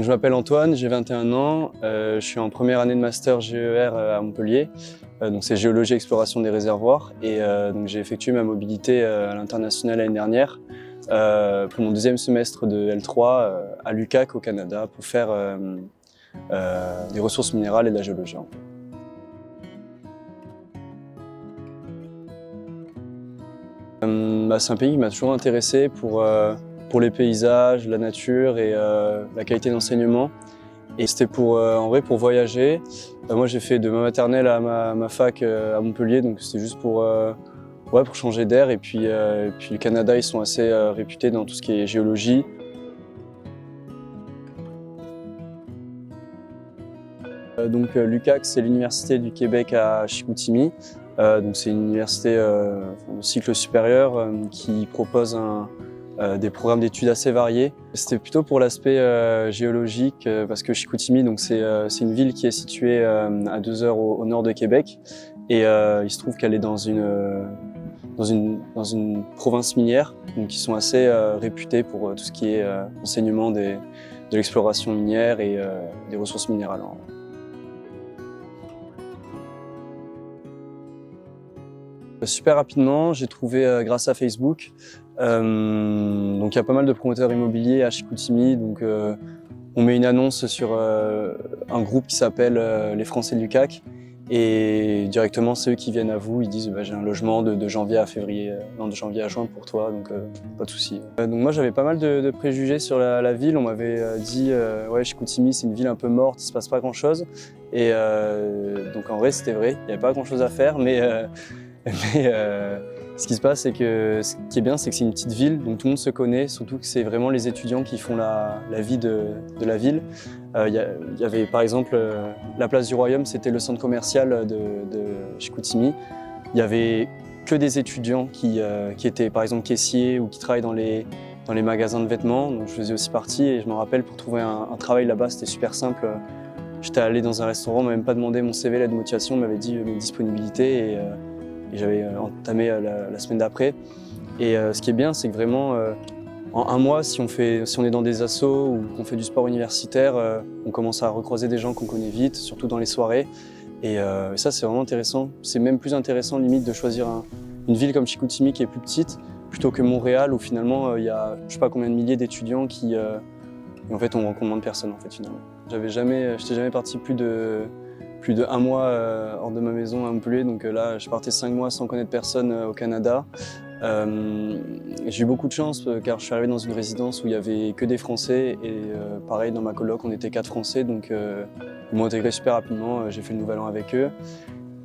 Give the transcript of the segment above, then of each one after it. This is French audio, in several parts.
Donc, je m'appelle Antoine, j'ai 21 ans, je suis en première année de master GER à Montpellier, donc c'est Géologie et Exploration des réservoirs, et donc j'ai effectué ma mobilité à l'international l'année dernière pour mon deuxième semestre de L3 à l'UQAC au Canada pour faire des ressources minérales et de la géologie. C'est un pays qui m'a toujours intéressé pour les paysages, la nature et la qualité d'enseignement. Et c'était en vrai pour voyager. Moi j'ai fait de ma maternelle à ma fac à Montpellier, donc c'était juste pour changer d'air. Et puis le Canada, ils sont assez réputés dans tout ce qui est géologie. Donc l'UQAC, c'est l'université du Québec à Chicoutimi. Donc c'est une université de cycle supérieur qui propose des programmes d'études assez variés. C'était plutôt pour l'aspect géologique parce que Chicoutimi, donc c'est une ville qui est située à 2 heures au nord de Québec, et il se trouve qu'elle est dans une province minière, donc ils sont assez réputés pour tout ce qui est enseignement de l'exploration minière et des ressources minérales. Super rapidement, j'ai trouvé grâce à Facebook. Donc il y a pas mal de promoteurs immobiliers à Chicoutimi. Donc on met une annonce sur un groupe qui s'appelle les Français de l'UQAC, et directement c'est eux qui viennent à vous. Ils disent j'ai un logement de janvier à février, non, de janvier à juin pour toi, donc pas de souci. Donc moi j'avais pas mal de préjugés sur la ville. On m'avait dit ouais, Chicoutimi c'est une ville un peu morte, il se passe pas grand chose. Et donc en vrai c'était vrai, il n'y avait pas grand chose à faire, mais ce qui se passe, c'est que ce qui est bien, c'est que c'est une petite ville, donc tout le monde se connaît, surtout que c'est vraiment les étudiants qui font la vie de la ville. Il y avait par exemple la place du Royaume, c'était le centre commercial de Chicoutimi. Il y avait que des étudiants qui étaient par exemple caissiers ou qui travaillent dans les magasins de vêtements, donc je faisais aussi partie. Et je me rappelle, pour trouver un travail là-bas, c'était super simple. J'étais allé dans un restaurant, on m'a même pas demandé mon CV, la motivation, on m'avait dit mes disponibilités, et j'avais entamé la semaine d'après. Et ce qui est bien, c'est que vraiment, en un mois, si on est dans des assos ou qu'on fait du sport universitaire, on commence à recroiser des gens qu'on connaît vite, surtout dans les soirées. Et ça, c'est vraiment intéressant. C'est même plus intéressant, limite, de choisir une ville comme Chicoutimi qui est plus petite, plutôt que Montréal, où finalement, il y a je sais pas combien de milliers d'étudiants et en fait, on rencontre moins de personnes, en fait, finalement. J'étais jamais parti plus de un mois hors de ma maison à Montpellier, donc là je partais 5 mois sans connaître personne au Canada. J'ai eu beaucoup de chance car je suis arrivé dans une résidence où il n'y avait que des Français, et pareil dans ma coloc on était 4 Français, donc ils m'ont intégré super rapidement, j'ai fait le nouvel an avec eux.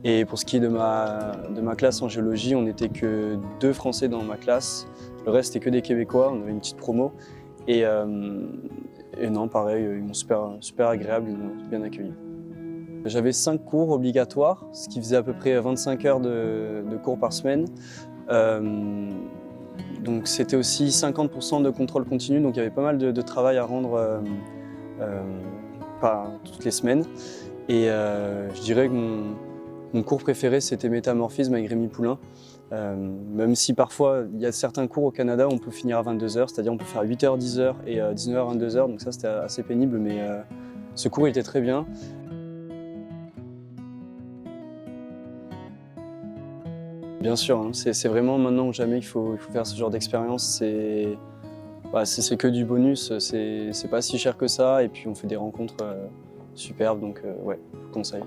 Et pour ce qui est de ma classe en géologie, on n'était que 2 Français dans ma classe, le reste c'était que des Québécois, on avait une petite promo. Et non, pareil, ils m'ont super agréable, ils m'ont bien accueilli. J'avais 5 cours obligatoires, ce qui faisait à peu près 25 heures de cours par semaine. Donc c'était aussi 50% de contrôle continu, donc il y avait pas mal de travail à rendre pas toutes les semaines. Et je dirais que mon cours préféré, c'était Métamorphisme avec Rémi Poulain. Même si parfois il y a certains cours au Canada où on peut finir à 22 heures, c'est-à-dire on peut faire 8h, 10h et 19h, 22h, donc ça c'était assez pénible, mais ce cours il était très bien. Bien sûr, hein, c'est vraiment maintenant ou jamais qu'il faut faire ce genre d'expérience. C'est que du bonus, c'est pas si cher que ça, et puis on fait des rencontres superbes, donc ouais, je vous conseille.